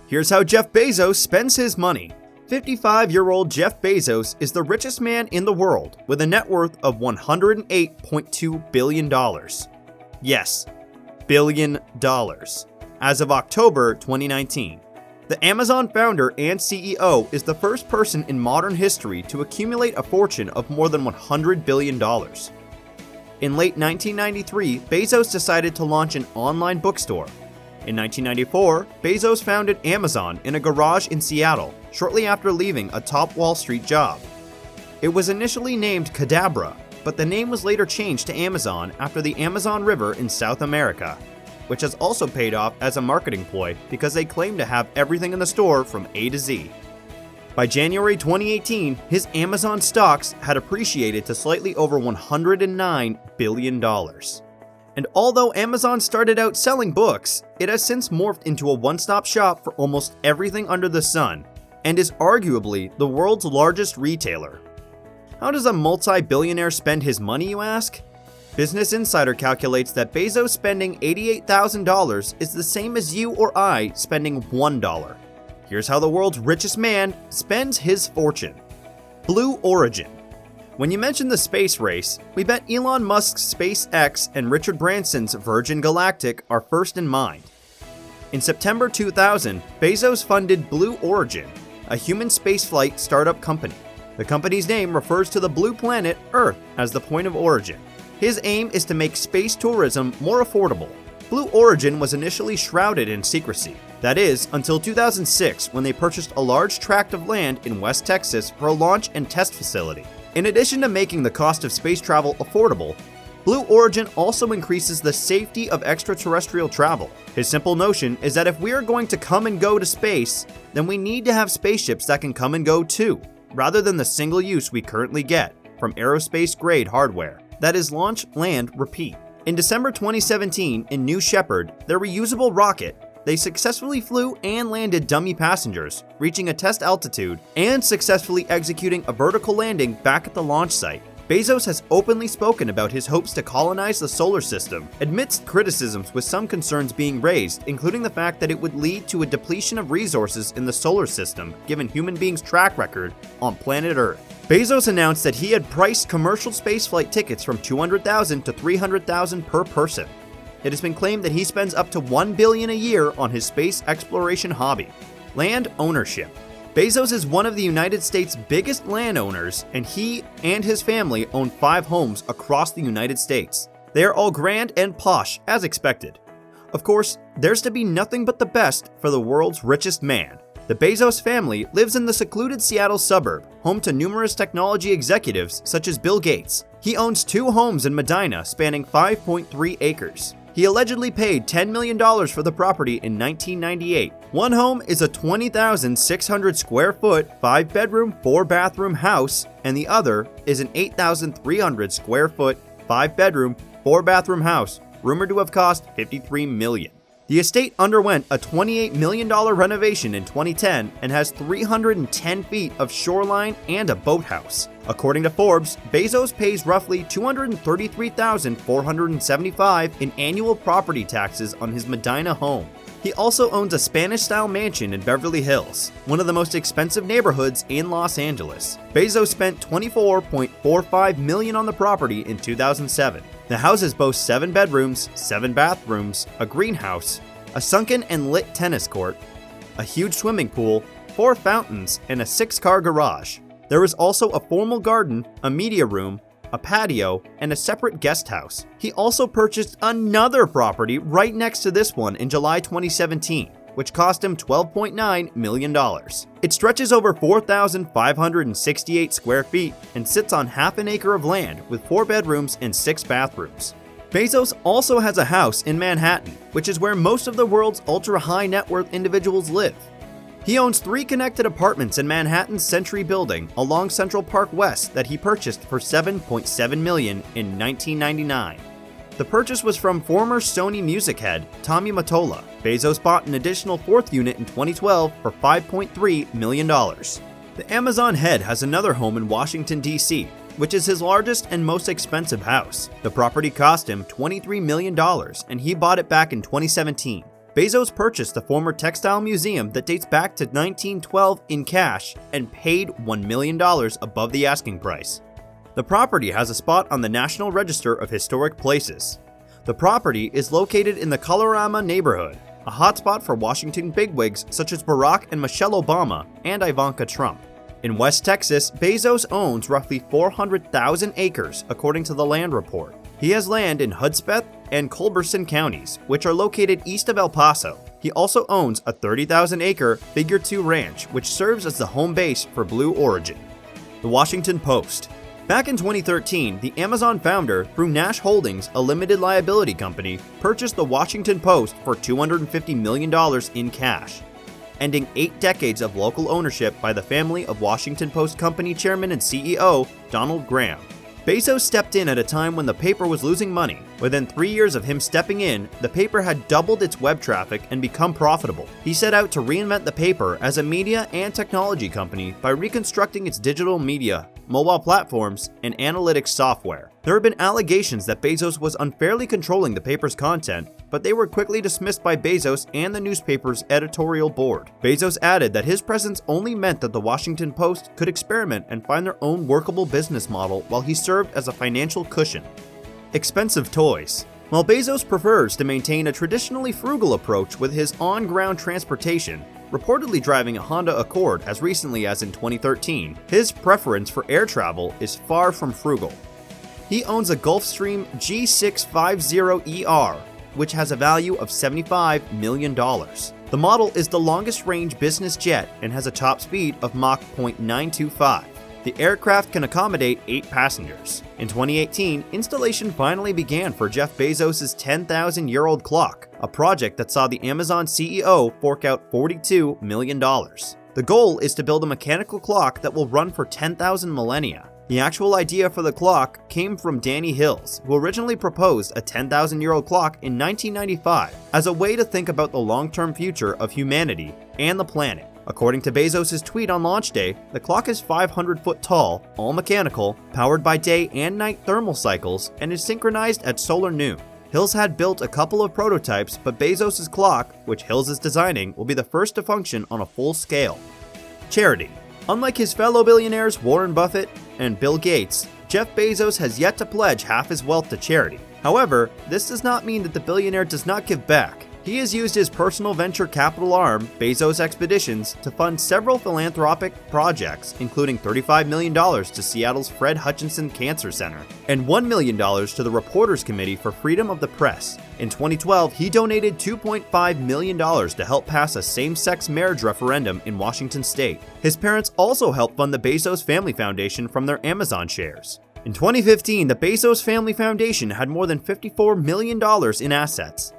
Here's how Jeff Bezos spends his money. 55-year-old Jeff Bezos is the richest man in the world with a net worth of $108.2 billion. Yes, billion dollars. As of October 2019. The Amazon founder and CEO is the first person in modern history to accumulate a fortune of more than $100 billion. In late 1993, Bezos decided to launch an online bookstore. In 1994, Bezos founded Amazon in a garage in Seattle, shortly after leaving a top Wall Street job. It was initially named Cadabra, but the name was later changed to Amazon after the Amazon River in South America, which has also paid off as a marketing ploy because they claim to have everything in the store from A to Z. By January 2018, his Amazon stocks had appreciated to slightly over $109 billion. And although Amazon started out selling books, it has since morphed into a one-stop shop for almost everything under the sun, and is arguably the world's largest retailer. How does a multi-billionaire spend his money, you ask? Business Insider calculates that Bezos spending $88,000 is the same as you or I spending $1. Here's how the world's richest man spends his fortune. Blue Origin. When you mention the space race, we bet Elon Musk's SpaceX and Richard Branson's Virgin Galactic are first in mind. In September 2000, Bezos funded Blue Origin, a human spaceflight startup company. The company's name refers to the blue planet Earth as the point of origin. His aim is to make space tourism more affordable. Blue Origin was initially shrouded in secrecy. That is, until 2006 when they purchased a large tract of land in West Texas for a launch and test facility. In addition to making the cost of space travel affordable, Blue Origin also increases the safety of extraterrestrial travel. His simple notion is that if we are going to come and go to space, then we need to have spaceships that can come and go too, rather than the single use we currently get from aerospace-grade hardware. That is launch, land, repeat. In December 2017, in New Shepard, their reusable rocket, they successfully flew and landed dummy passengers, reaching a test altitude and successfully executing a vertical landing back at the launch site. Bezos has openly spoken about his hopes to colonize the solar system, amidst criticisms with some concerns being raised, including the fact that it would lead to a depletion of resources in the solar system, given human beings' track record on planet Earth. Bezos announced that he had priced commercial spaceflight tickets from $200,000 to $300,000 per person. It has been claimed that he spends up to $1 billion a year on his space exploration hobby. Land ownership. Bezos is one of the United States' biggest landowners, and he and his family own 5 homes across the United States. They are all grand and posh, as expected. Of course, there's to be nothing but the best for the world's richest man. The Bezos family lives in the secluded Seattle suburb, home to numerous technology executives such as Bill Gates. He owns 2 homes in Medina spanning 5.3 acres. He allegedly paid $10 million for the property in 1998. One home is a 20,600 square foot, 5-bedroom, 4-bathroom house, and the other is an 8,300 square foot, 5-bedroom, 4-bathroom house, rumored to have cost $53 million. The estate underwent a $28 million renovation in 2010 and has 310 feet of shoreline and a boathouse. According to Forbes, Bezos pays roughly $233,475 in annual property taxes on his Medina home. He also owns a Spanish-style mansion in Beverly Hills, one of the most expensive neighborhoods in Los Angeles. Bezos spent $24.45 million on the property in 2007. The houses boast 7 bedrooms, 7 bathrooms, a greenhouse, a sunken and lit tennis court, a huge swimming pool, 4 fountains, and a 6-car garage. There is also a formal garden, a media room, a patio, and a separate guest house. He also purchased another property right next to this one in July 2017, which cost him $12.9 million. It stretches over 4,568 square feet and sits on half an acre of land with 4 bedrooms and 6 bathrooms. Bezos also has a house in Manhattan, which is where most of the world's ultra-high net worth individuals live. He owns 3 connected apartments in Manhattan's Century Building along Central Park West that he purchased for $7.7 million in 1999. The purchase was from former Sony music head Tommy Mottola. Bezos bought an additional 4th unit in 2012 for $5.3 million. The Amazon head has another home in Washington, D.C., which is his largest and most expensive house. The property cost him $23 million, and he bought it back in 2017. Bezos purchased the former textile museum that dates back to 1912 in cash and paid $1 million above the asking price. The property has a spot on the National Register of Historic Places. The property is located in the Colorama neighborhood, a hotspot for Washington bigwigs such as Barack and Michelle Obama and Ivanka Trump. In West Texas, Bezos owns roughly 400,000 acres according to the land report. He has land in Hudspeth and Culberson counties, which are located east of El Paso. He also owns a 30,000-acre Figure 2 ranch, which serves as the home base for Blue Origin. The Washington Post. Back in 2013, the Amazon founder, through Nash Holdings, a limited liability company, purchased the Washington Post for $250 million in cash, ending 8 decades of local ownership by the family of Washington Post Company chairman and CEO Donald Graham. Bezos stepped in at a time when the paper was losing money. Within 3 years of him stepping in, the paper had doubled its web traffic and become profitable. He set out to reinvent the paper as a media and technology company by reconstructing its digital media, mobile platforms, and analytics software. There have been allegations that Bezos was unfairly controlling the paper's content, but they were quickly dismissed by Bezos and the newspaper's editorial board. Bezos added that his presence only meant that the Washington Post could experiment and find their own workable business model while he served as a financial cushion. Expensive toys. While Bezos prefers to maintain a traditionally frugal approach with his on-ground transportation, reportedly driving a Honda Accord as recently as in 2013, his preference for air travel is far from frugal. He owns a Gulfstream G650ER, which has a value of $75 million. The model is the longest-range business jet and has a top speed of Mach 0.925. The aircraft can accommodate 8 passengers. In 2018, installation finally began for Jeff Bezos' 10,000-year-old clock, a project that saw the Amazon CEO fork out $42 million. The goal is to build a mechanical clock that will run for 10,000 millennia. The actual idea for the clock came from Danny Hills, who originally proposed a 10,000-year-old clock in 1995 as a way to think about the long-term future of humanity and the planet. According to Bezos' tweet on launch day, the clock is 500 foot tall, all mechanical, powered by day and night thermal cycles, and is synchronized at solar noon. Hills had built a couple of prototypes, but Bezos' clock, which Hills is designing, will be the first to function on a full scale. Charity. Unlike his fellow billionaires Warren Buffett and Bill Gates, Jeff Bezos has yet to pledge half his wealth to charity. However, this does not mean that the billionaire does not give back. He has used his personal venture capital arm, Bezos Expeditions, to fund several philanthropic projects, including $35 million to Seattle's Fred Hutchinson Cancer Center and $1 million to the Reporters Committee for Freedom of the Press. In 2012, he donated $2.5 million to help pass a same-sex marriage referendum in Washington state. His parents also helped fund the Bezos Family Foundation from their Amazon shares. In 2015, the Bezos Family Foundation had more than $54 million in assets.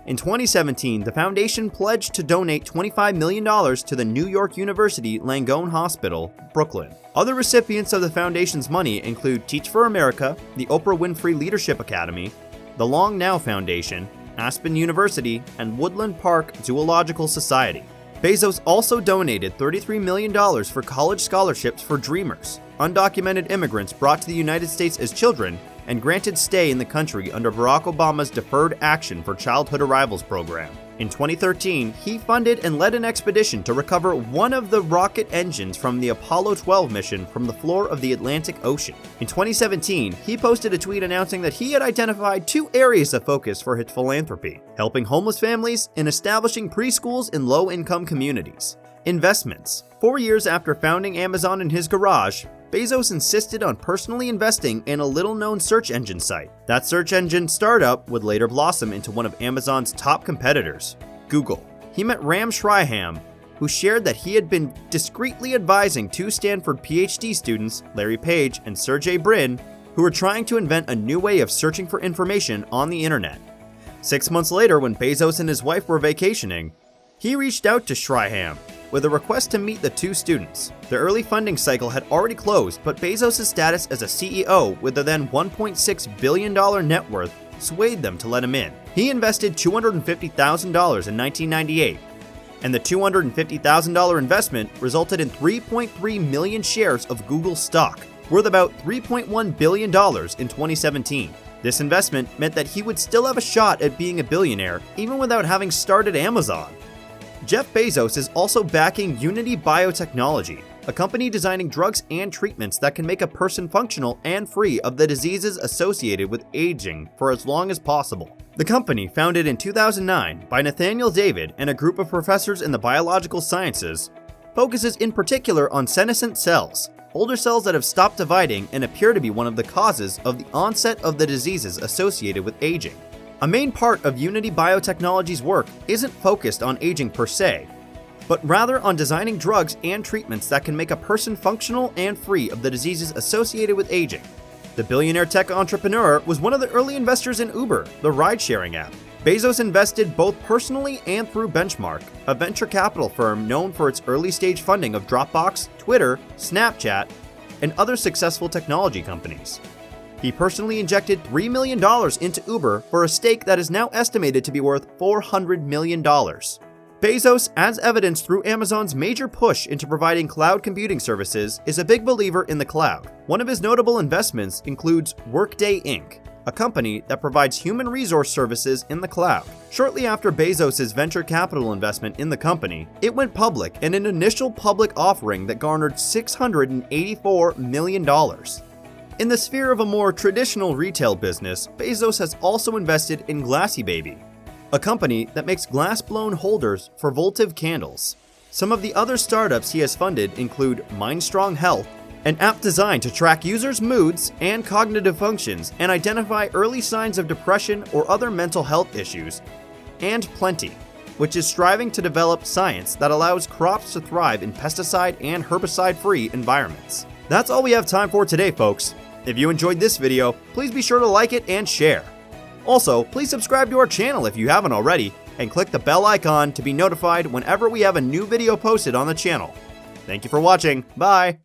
In 2017, the foundation pledged to donate $25 million to the New York University Langone Hospital, Brooklyn. Other recipients of the foundation's money include Teach for America, the Oprah Winfrey Leadership Academy, the Long Now Foundation, Aspen University, and Woodland Park Zoological Society. Bezos also donated $33 million for college scholarships for Dreamers, undocumented immigrants brought to the United States as children, and granted stay in the country under Barack Obama's Deferred Action for Childhood Arrivals program. In 2013, he funded and led an expedition to recover one of the rocket engines from the Apollo 12 mission from the floor of the Atlantic Ocean. In 2017, he posted a tweet announcing that he had identified 2 areas of focus for his philanthropy: helping homeless families and establishing preschools in low-income communities. Investments. 4 years after founding Amazon in his garage, Bezos insisted on personally investing in a little-known search engine site. That search engine startup would later blossom into one of Amazon's top competitors, Google. He met Ram Shriram, who shared that he had been discreetly advising 2 Stanford PhD students, Larry Page and Sergey Brin, who were trying to invent a new way of searching for information on the internet. 6 months later, when Bezos and his wife were vacationing, he reached out to Shriram with a request to meet the 2 students. The early funding cycle had already closed, but Bezos' status as a CEO with the then $1.6 billion net worth swayed them to let him in. He invested $250,000 in 1998, and the $250,000 investment resulted in 3.3 million shares of Google stock. worth about $3.1 billion in 2017. This investment meant that he would still have a shot at being a billionaire even without having started Amazon. Jeff Bezos is also backing Unity Biotechnology, a company designing drugs and treatments that can make a person functional and free of the diseases associated with aging for as long as possible. The company, founded in 2009 by Nathaniel David and a group of professors in the biological sciences, focuses in particular on senescent cells, older cells that have stopped dividing and appear to be one of the causes of the onset of the diseases associated with aging. A main part of Unity Biotechnology's work isn't focused on aging per se, but rather on designing drugs and treatments that can make a person functional and free of the diseases associated with aging. The billionaire tech entrepreneur was one of the early investors in Uber, the ride-sharing app. Bezos invested both personally and through Benchmark, a venture capital firm known for its early-stage funding of Dropbox, Twitter, Snapchat, and other successful technology companies. He personally injected $3 million into Uber for a stake that is now estimated to be worth $400 million. Bezos, as evidenced through Amazon's major push into providing cloud computing services, is a big believer in the cloud. One of his notable investments includes Workday Inc., a company that provides human resource services in the cloud. Shortly after Bezos' venture capital investment in the company, it went public in an initial public offering that garnered $684 million. In the sphere of a more traditional retail business, Bezos has also invested in Glassy Baby, a company that makes glass-blown holders for votive candles. Some of the other startups he has funded include MindStrong Health, an app designed to track users' moods and cognitive functions and identify early signs of depression or other mental health issues, and Plenty, which is striving to develop science that allows crops to thrive in pesticide and herbicide-free environments. That's all we have time for today, folks. If you enjoyed this video, please be sure to like it and share. Also, please subscribe to our channel if you haven't already, and click the bell icon to be notified whenever we have a new video posted on the channel. Thank you for watching. Bye!